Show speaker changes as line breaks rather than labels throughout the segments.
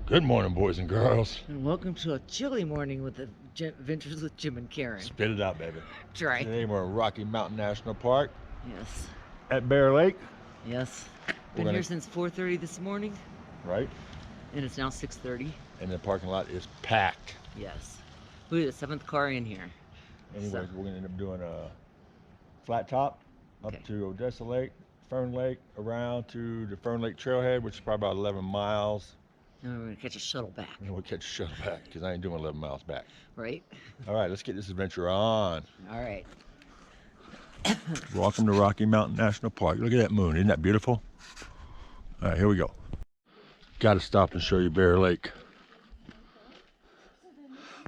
Good morning, boys and girls.
And welcome to a chilly morning with the Adventures with Jim and Karen.
Spit it out, baby.
Try.
Today we're in Rocky Mountain National Park
Yes.
at Bear Lake.
Yes. Been here since 4:30 this morning.
Right.
And it's now 6:30.
And the parking lot is packed.
Yes. We're the 7th car in here.
Anyways,
So.
we're gonna end up doing a flat top up to Odessa Lake, Fern Lake, around to the Fern Lake trailhead, which is probably about 11 miles.
And we're gonna catch a shuttle back.
And we'll catch a shuttle back because I ain't doing 11 miles back.
Right.
All right, let's get this adventure on.
All right.
Welcome to Rocky Mountain National Park. Look at that moon. Isn't that beautiful? All right, here we go. Got to stop and show you Bear Lake.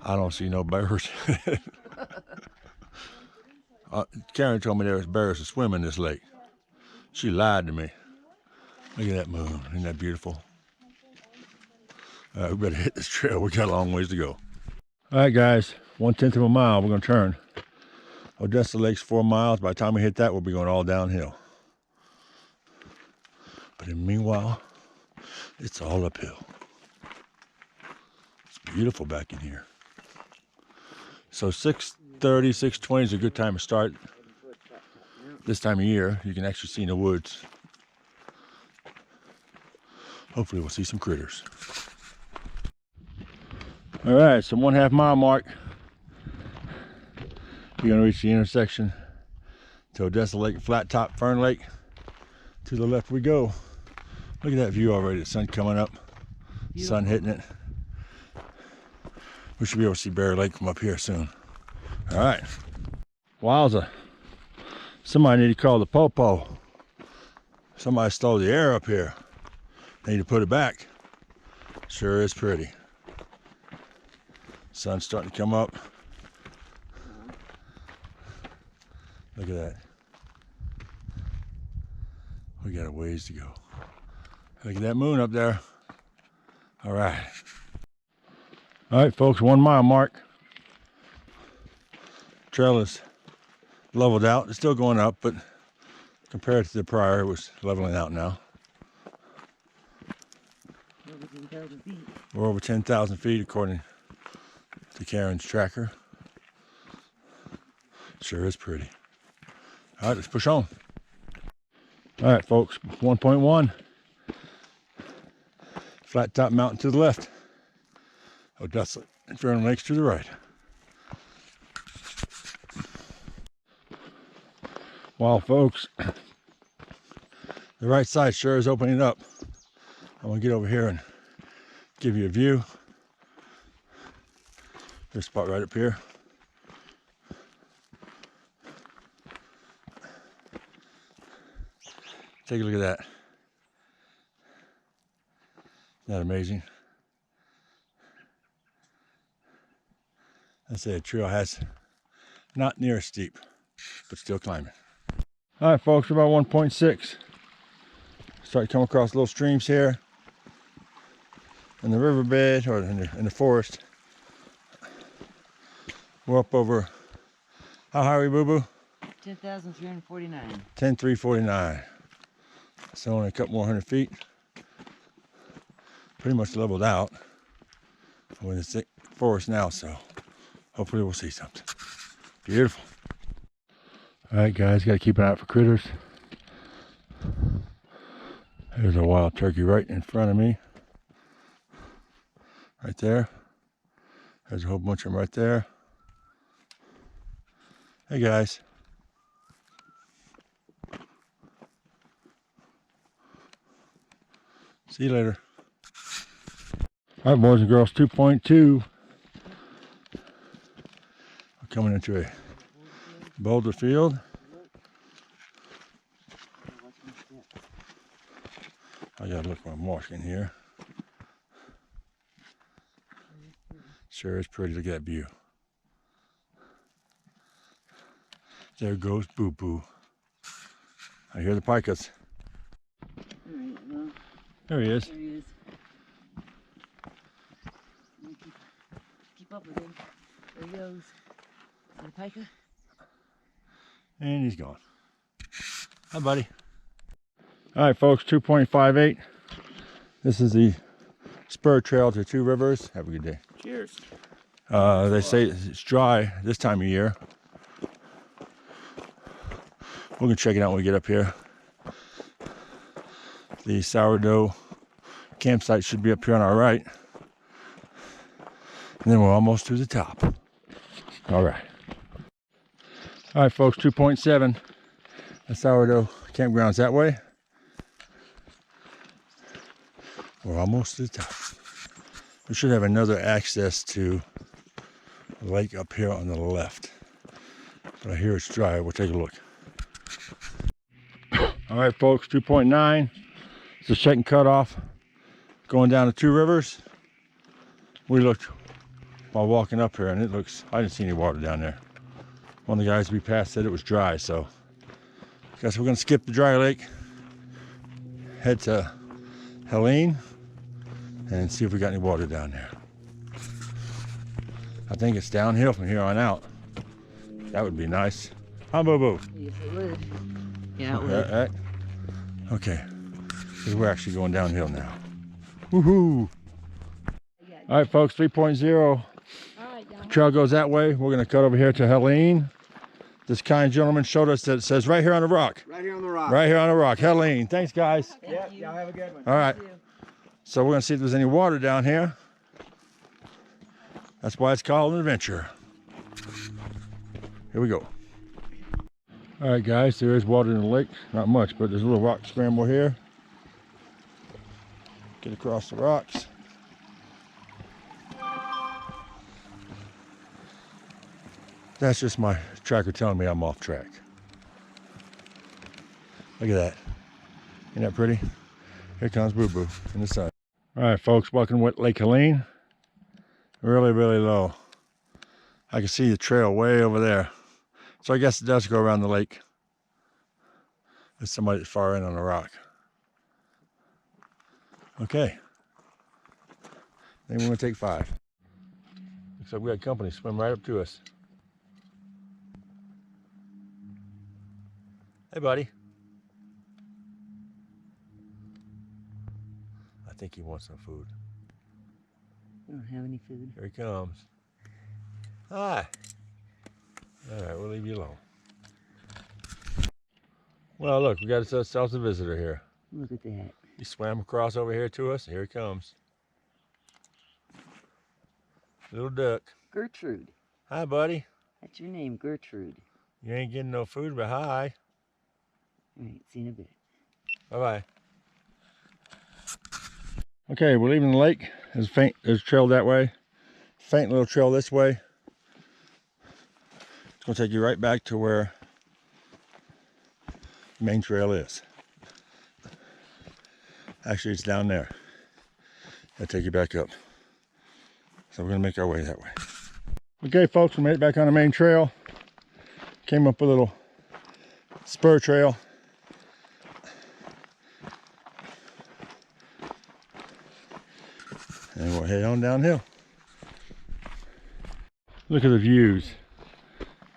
I don't see no bears. Karen told me there was bears to swim in this lake. She lied to me. Look at that moon. Isn't that beautiful? We better hit this trail. We got a long ways to go. All right, guys. 1/10 of a mile. We're going to turn. Odessa Lake's 4 miles. By the time we hit that, we'll be going all downhill. But in the meanwhile, it's all uphill. It's beautiful back in here. So 6:30, 6:20 is a good time to start. This time of year, you can actually see in the woods. Hopefully we'll see some critters. All right, so 1/2 mile mark. You're gonna reach the intersection to Odessa Lake, Flat Top, Fern Lake. To the left we go. Look at that view already, the sun coming up, sun hitting it. We should be able to see Bear Lake from up here soon. All right. Wowza. Somebody need to call the popo. Somebody stole the air up here. They need to put it back. Sure is pretty. Sun's starting to come up. Look at that. We got a ways to go. Look at that moon up there. All right. All right, folks, 1 mile mark. Trail is leveled out. It's still going up, but compared to the prior, it was leveling out now. We're over 10,000 feet according to Karen's tracker. Sure is pretty. All right, let's push on. All right, folks, 1.1. Flat Top Mountain to the left. Odessa and Fern Lakes to the right. Wow, folks, the right side sure is opening up. I'm gonna get over here and give you a view. This spot right up here. Take a look at that. Isn't that amazing? I say the trail has not near as steep, but still climbing. All right, folks, about 1.6. Start to come across little streams here in the riverbed or in the forest. We're up over, how high are we, boo-boo?
10,349.
10,349. So only a couple more 100 feet. Pretty much leveled out. We're in the thick forest now, so hopefully we'll see something. Beautiful. All right, guys, got to keep an eye out for critters. There's a wild turkey right in front of me. Right there. There's a whole bunch of them right there. Hey, guys. See you later. All right, boys and girls, 2.2. We're coming into a boulder field. I gotta look where I'm walking here. Sure is pretty. Look at that view. There goes Boo Boo. I hear the picas. There he is.
There he is. Keep up with him. There he goes. And a pica.
And he's gone. Hi, buddy. All right, folks, 2.58. This is the spur trail to two rivers. Have a good day.
Cheers.
They say it's dry this time of year. We're gonna check it out when we get up here. The sourdough campsite should be up here on our right. And then we're almost to the top. All right. All right, folks, 2.7. The sourdough campground's that way. We're almost to the top. We should have another access to the lake up here on the left. But I hear it's dry. We'll take a look. All right, folks, 2.9. It's a second cutoff going down to two rivers. We looked while walking up here, and it looks, I didn't see any water down there. One of the guys we passed said it was dry, so I guess we're gonna skip the dry lake, head to Helene, and see if we got any water down there. I think it's downhill from here on out. That would be nice. Huh, Boo Boo?
Yes, it would. Yeah, it would.
Right. Okay, because we're actually going downhill now. Woohoo! All right, folks, 3.0. Trail goes that way. We're going to cut over here to Helene. This kind gentleman showed us that it says right here on the rock.
Right here on the rock.
Right here on the rock. Helene. Thanks, guys.
Yep, y'all have a good one.
All right. So we're going to see if there's any water down here. That's why it's called an adventure. Here we go. All right, guys, there is water in the lake. Not much, but there's a little rock scramble here. Get across the rocks. That's just my tracker telling me I'm off track. Look at that. Isn't that pretty? Here comes Boo Boo in the sun. All right, folks, welcome to Lake Helene. Really, really low. I can see the trail way over there. So I guess it does go around the lake. There's somebody far in on the rock. Okay. I think we're gonna take 5. Looks like we had company swim right up to us. Hey, buddy. I think he wants some food.
We don't have any food.
Here he comes. Hi. All right, we'll leave you alone. Well, look, we got ourselves a visitor here.
Look at that.
He swam across over here to us. Here he comes. Little duck.
Gertrude.
Hi, buddy.
That's your name, Gertrude.
You ain't getting no food, but hi.
All right, see you in a bit.
Bye-bye. Okay, we're leaving the lake. There's a trail that way. Faint little trail this way. It's gonna take you right back to where the main trail is. Actually, it's down there. I'll take you back up. So we're gonna make our way that way. Okay, folks, we made it back on the main trail. Came up a little spur trail. And we'll head on downhill. Look at the views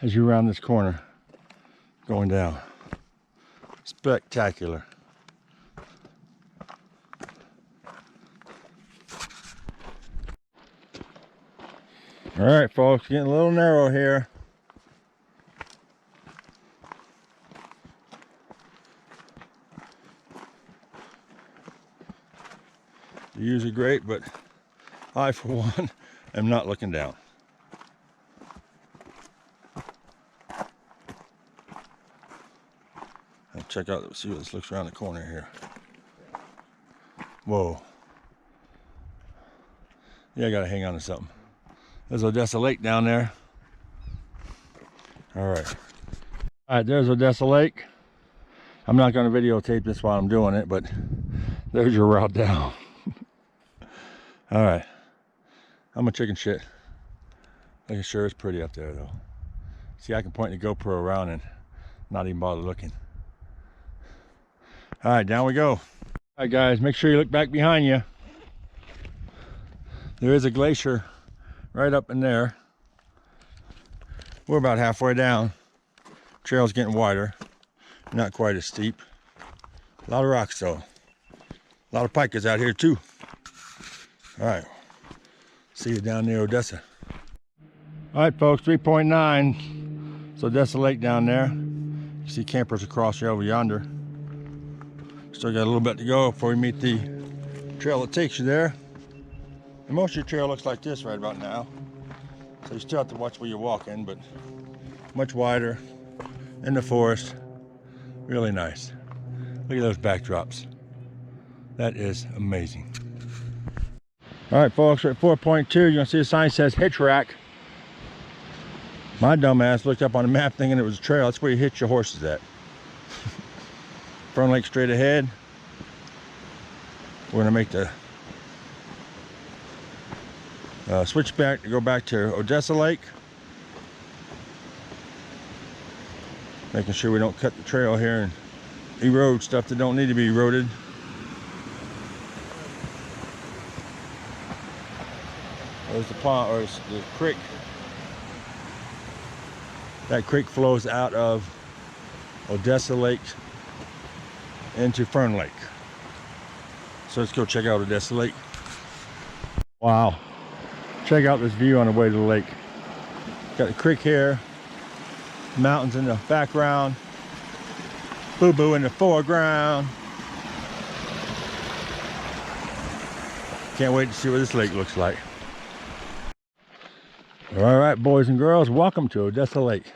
as you round this corner going down. Spectacular. All right, folks, getting a little narrow here. The views are great, but I, for one, am not looking down. I'll check out, see what this looks around the corner here. Whoa. Yeah, I gotta hang on to something. There's Odessa Lake down there. All right, there's Odessa Lake. I'm not gonna videotape this while I'm doing it, but there's your route down. All right, I'm a chicken shit. Looking sure it's pretty up there though. See, I can point the GoPro around and not even bother looking. All right, down we go. All right, guys, make sure you look back behind you. There is a glacier right up in there. We're about halfway down. Trail's getting wider, not quite as steep. A lot of rocks though. A lot of pikas out here too. All right, see you down near Odessa. All right, folks, 3.9. It's Odessa Lake down there. You see campers across over yonder. Still got a little bit to go before we meet the trail that takes you there. And most of your trail looks like this right about now. So you still have to watch where you're walking, but much wider in the forest. Really nice. Look at those backdrops. That is amazing. All right, folks, we're at 4.2. You're gonna see a sign that says hitch rack. My dumbass looked up on the map thinking it was a trail. That's where you hitch your horses at. Fern Lake straight ahead. We're gonna make the switch back to go back to Odessa Lake. Making sure we don't cut the trail here and erode stuff that don't need to be eroded. There's the pond, or the creek. That creek flows out of Odessa Lake into Fern Lake. So let's go check out Odessa Lake. Wow. Check out this view on the way to the lake. Got the creek here, mountains in the background, boo-boo in the foreground. Can't wait to see what this lake looks like. All right, boys and girls, welcome to Odessa Lake.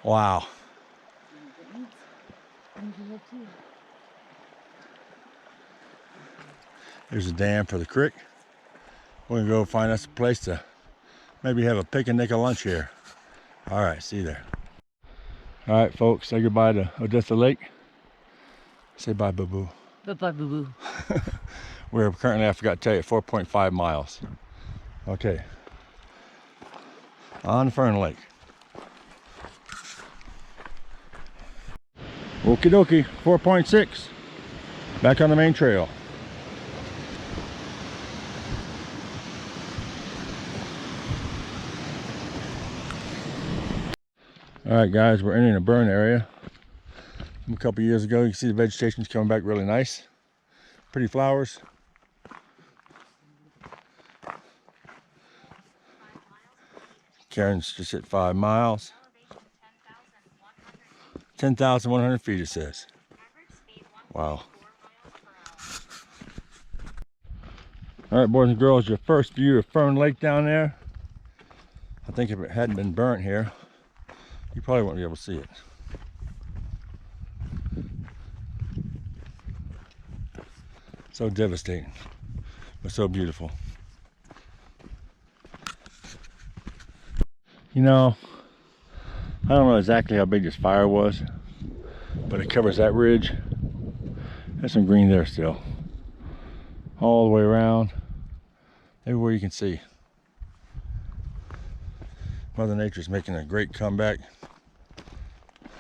Wow. There's a dam for the creek. We're gonna go find us a place to maybe have a picnic or lunch here. All right, see you there. All right, folks, say goodbye to Odessa Lake. Say bye, boo-boo.
Bye-bye, boo-boo.
We're currently, I forgot to tell you, 4.5 miles. Okay. On Fern Lake. Okie dokie, 4.6. Back on the main trail. All right, guys, we're entering a burn area. From a couple years ago, you can see the vegetation's coming back really nice. Pretty flowers. Karen's just hit 5 miles. 10,100 feet, it says. Wow. All right, boys and girls, your first view of Fern Lake down there. I think if it hadn't been burnt here, you probably wouldn't be able to see it. So devastating, but so beautiful. You know, I don't know exactly how big this fire was, but it covers that ridge. There's some green there still. All the way around, everywhere you can see. Mother Nature's making a great comeback.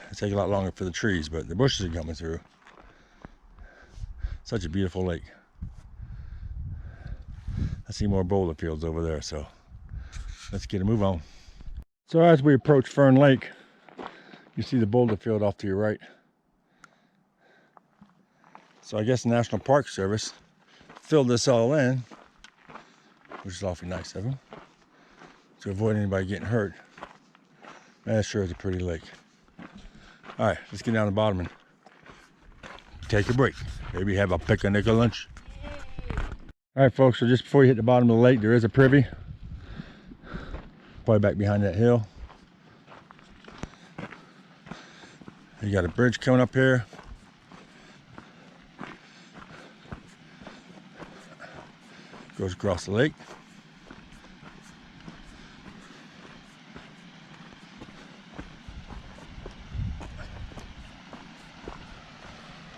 It'll take a lot longer for the trees, but the bushes are coming through. Such a beautiful lake. I see more boulder fields over there, so let's get a move on. So as we approach Fern Lake, you see the boulder field off to your right. So I guess the National Park Service filled this all in, which is awfully nice of them, to avoid anybody getting hurt. That sure is a pretty lake. All right, let's get down to the bottom and take a break. Maybe have a picnic or lunch. All right, folks, so just before you hit the bottom of the lake, there is a privy. Probably back behind that hill. You got a bridge coming up here. Goes across the lake.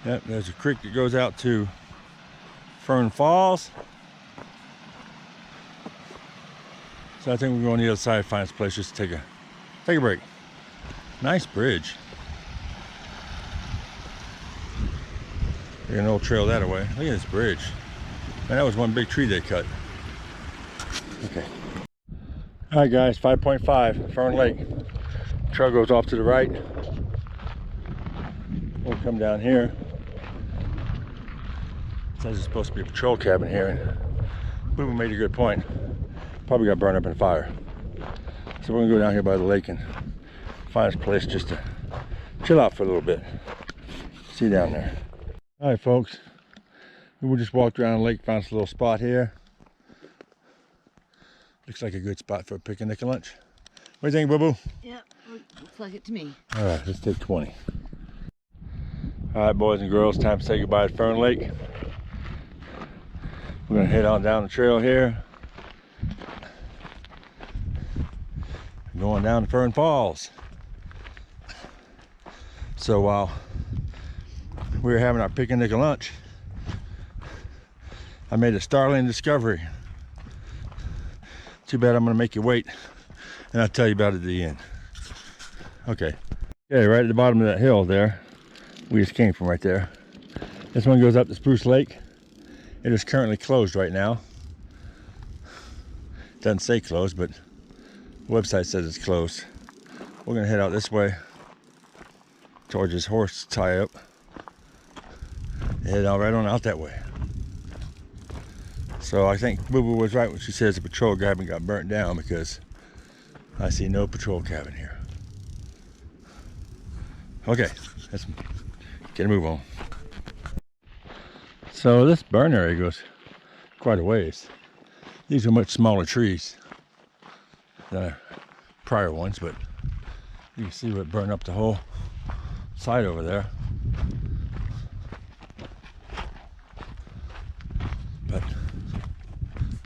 Yep, there's a creek that goes out to Fern Falls. So I think we're going to the other side to find this place just to take a break. Nice bridge. There's an old trail that way. Look at this bridge. Man, that was one big tree they cut. Okay. All right, guys, 5.5, Fern Lake. Trail goes off to the right. We'll come down here. Says it's supposed to be a patrol cabin here, and Boo Boo made a good point. Probably got burned up in a fire. So we're gonna go down here by the lake and find a place just to chill out for a little bit. See you down there. All right, folks. We just walked around the lake, found us a little spot here. Looks like a good spot for a picnic and lunch. What do you think, Boo Boo?
Yeah, looks like it to me.
All right, let's take 20. All right, boys and girls, time to say goodbye to Fern Lake. We're gonna head on down the trail here. Going down to Fern Falls. So while we were having our picnic and lunch, I made a startling discovery. Too bad I'm gonna make you wait, and I'll tell you about it at the end. Okay, right at the bottom of that hill there, we just came from right there. This one goes up to Spruce Lake. It is currently closed right now. Doesn't say closed, but the website says it's closed. We're gonna head out this way towards this horse tie up. Head out right on out that way. So I think Boo Boo was right when she says the patrol cabin got burnt down, because I see no patrol cabin here. Okay, let's get a move on. So this burn area goes quite a ways. These are much smaller trees than our prior ones, but you can see what burned up the whole side over there. But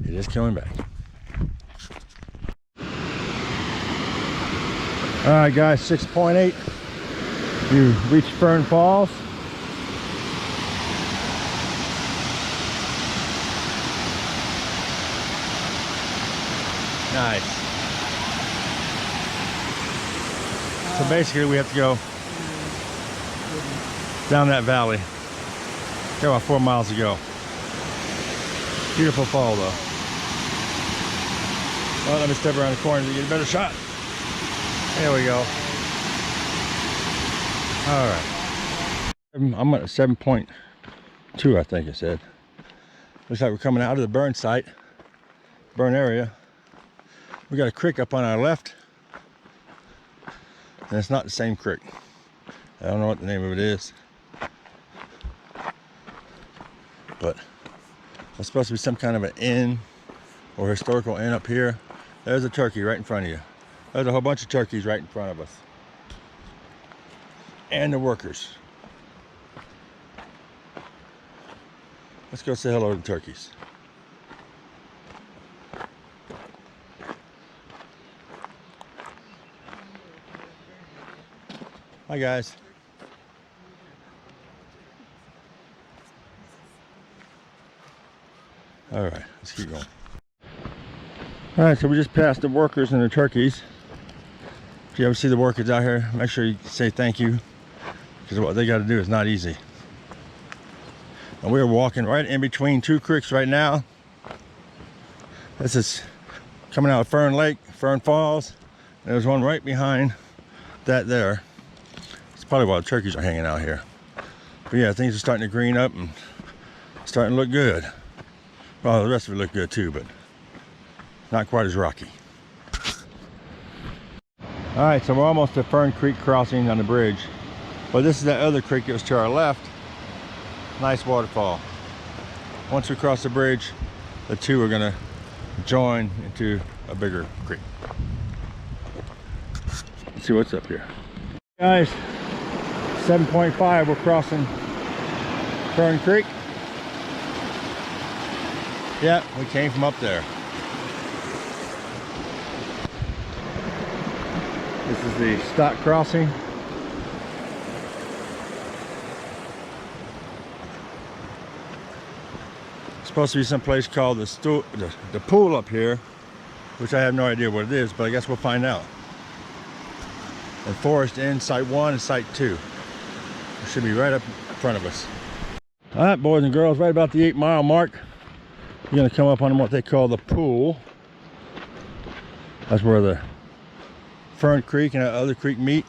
it is coming back. All right, guys, 6.8. You reached Fern Falls. Nice. So basically we have to go down that valley. Got about 4 miles to go. Beautiful fall though. Well, let me step around the corner to get a better shot. There we go. All right. I'm at 7.2, I think it said. Looks like we're coming out of the burn site, burn area. We got a creek up on our left, and it's not the same creek. I don't know what the name of it is, but it's supposed to be some kind of an inn or historical inn up here. There's a turkey right in front of you. There's a whole bunch of turkeys right in front of us. And the workers. Let's go say hello to the turkeys. Hi guys. All right, let's keep going. All right, so we just passed the workers and the turkeys. If you ever see the workers out here, make sure you say thank you, because what they got to do is not easy. And we're walking right in between two creeks right now. This is coming out of Fern Lake, Fern Falls. There's one right behind that there. It's probably why the turkeys are hanging out here. But yeah, things are starting to green up and starting to look good. Well, the rest of it look good too, but not quite as rocky. All right, so we're almost at Fern Creek crossing on the bridge. But this is that other creek that was to our left. Nice waterfall. Once we cross the bridge, the two are gonna join into a bigger creek. Let's see what's up here. Guys, 7.5, we're crossing Fern Creek. Yeah, we came from up there. This is the stock crossing. It's supposed to be some place called the pool up here, which I have no idea what it is, but I guess we'll find out. And Forest Inn, Site 1 and Site 2. It should be right up in front of us. All right, boys and girls, right about the 8-mile mark, you're gonna come up on what they call the pool. That's where the Fern Creek and that other creek meet.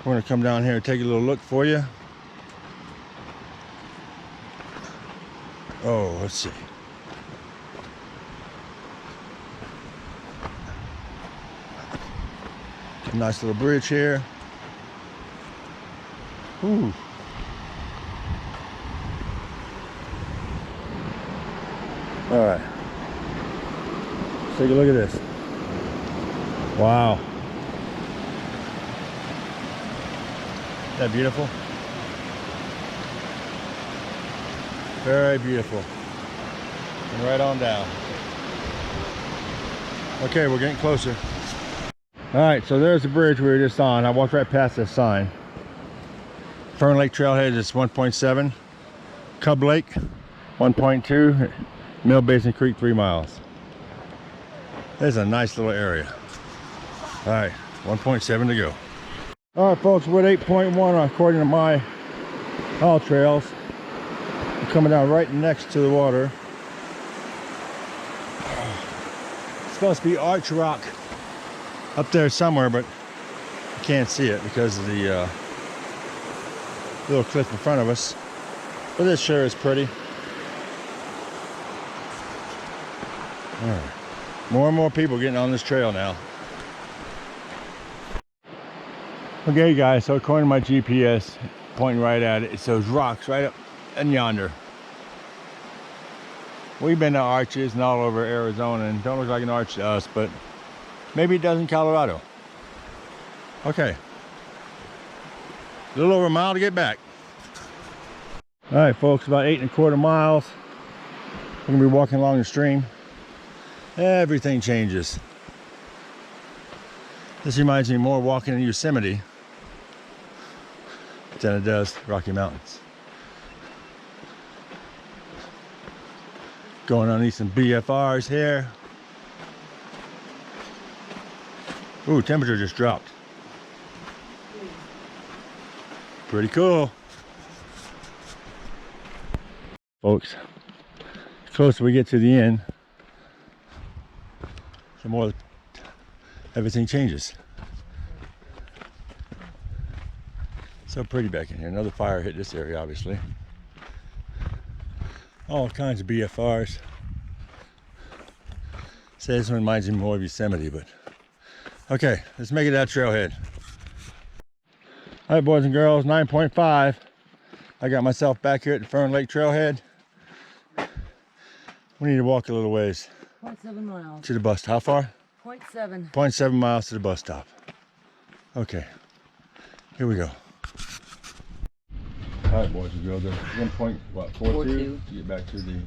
We're gonna come down here and take a little look for you. Oh, let's see. A nice little bridge here. Ooh. All right. Take a look at this. Wow. Isn't that beautiful? Very beautiful. And right on down. Okay, we're getting closer. All right, so there's the bridge we were just on. I walked right past this sign. Fern Lake Trailhead is 1.7. Cub Lake, 1.2. Mill Basin Creek, 3 miles. There's a nice little area. All right, 1.7 to go. All right, folks, we're at 8.1 according to my haul trails. We're coming down right next to the water. It's supposed to be arch rock up there somewhere, but you can't see it because of the little cliff in front of us. But this sure is pretty. All right. More and more people getting on this trail now. Okay, guys, so according to my GPS, pointing right at it, it's those rocks right up and yonder. We've been to arches and all over Arizona, and don't look like an arch to us, but maybe it does in Colorado. Okay. A little over a mile to get back. All right, folks, about 8.25 miles. We're gonna be walking along the stream. Everything changes. This reminds me more of walking in Yosemite than it does Rocky Mountains. Going on these some BFRs here. Ooh, temperature just dropped. Pretty cool. Folks, the closer we get to the end, the more everything changes. So pretty back in here. Another fire hit this area, obviously. All kinds of BFRs. Say this one reminds me more of Yosemite, but okay, let's make it that trailhead. All right, boys and girls, 9.5. I got myself back here at the Fern Lake trailhead. We need to walk a little ways.
0.7 miles.
To the bus. How far?
0.7.
0.7 miles to the bus stop. Okay, here we go. All right, boys and girls, there's 1.42 to get back to the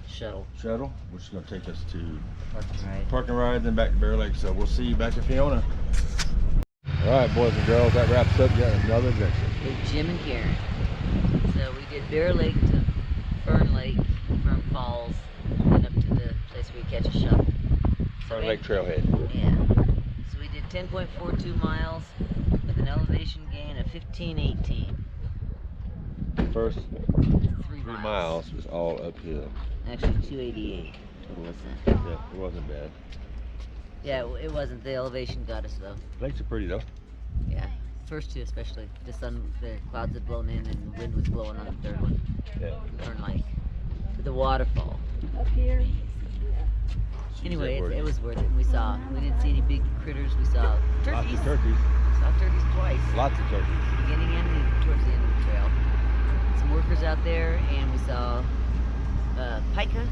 Shuttle.
which is going to take us to
Park and
ride, then back to Bear Lake. So we'll see you back at Fiona. All right, boys and girls, that wraps up yet another adventure.
With Jim and Karen. So we did Bear Lake to Fern Lake, Fern Falls, and up to the place where we catch a shuttle.
Fern Lake trailhead.
Yeah. So we did 10.42 miles with an elevation gain of 1518.
The first
3
miles was all uphill.
Actually 288. What was that?
Yeah, it wasn't bad.
Yeah, it wasn't. The elevation got us though.
Lakes are pretty though.
Yeah. First two especially. The clouds had blown in and the wind was blowing on the third one.
Yeah.
Fern Lake. The waterfall.
Up here.
Anyway, it was worth it. We didn't see any big critters. We saw turkeys.
Lots of turkeys.
We saw turkeys twice.
Lots of turkeys.
Beginning and towards the end of the trail. Some workers out there, and we saw pika.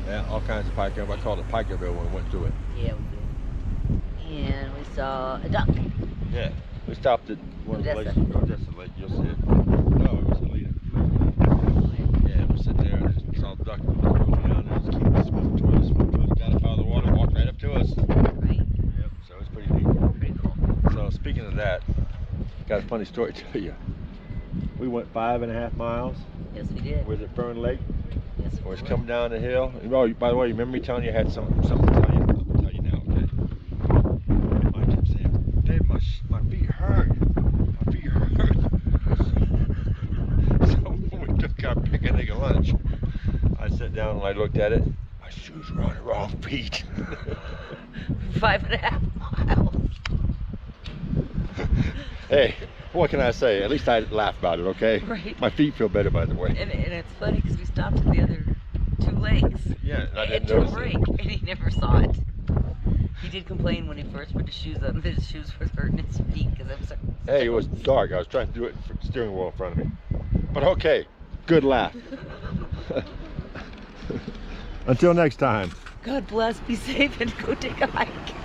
Yeah, all kinds of pika. I called it Pikaville when we went through it.
Yeah, we did. And we saw a duck.
Yeah. We stopped at one of the lakes,
Odessa.
Odessa Lake, you'll see it. No, it was Helene Lake. Yeah, we sit there and just saw the duck go down and just keep swimming to us. Got up out of the water, walked right up to us.
Right.
Yep, so it's pretty neat.
Pretty cool.
So speaking of that, got a funny story to tell you. We went 5.5 miles.
Yes, we did.
Was at Fern Lake.
Yes, we
We was
were.
coming down the hill. Oh, by the way, you remember me telling you I had something to tell you? I'll tell you now, okay? I kept saying, Dave, my feet hurt. My feet hurt. So when we took our picnic at lunch, I sat down and I looked at it. My shoes were on the wrong feet.
5.5 miles.
Hey, what can I say? At least I laugh about it, okay?
Right.
My feet feel better, by the way.
And it's funny because we stopped at the other legs.
Yeah, and I didn't
to a
notice
break,
it.
and he never saw it. He did complain when he first put his shoes on. His shoes were hurting his feet because it was.
Hey, it was dark. I was trying to do it for the steering wheel in front of me. But okay, good laugh. Until next time.
God bless. Be safe and go take a hike.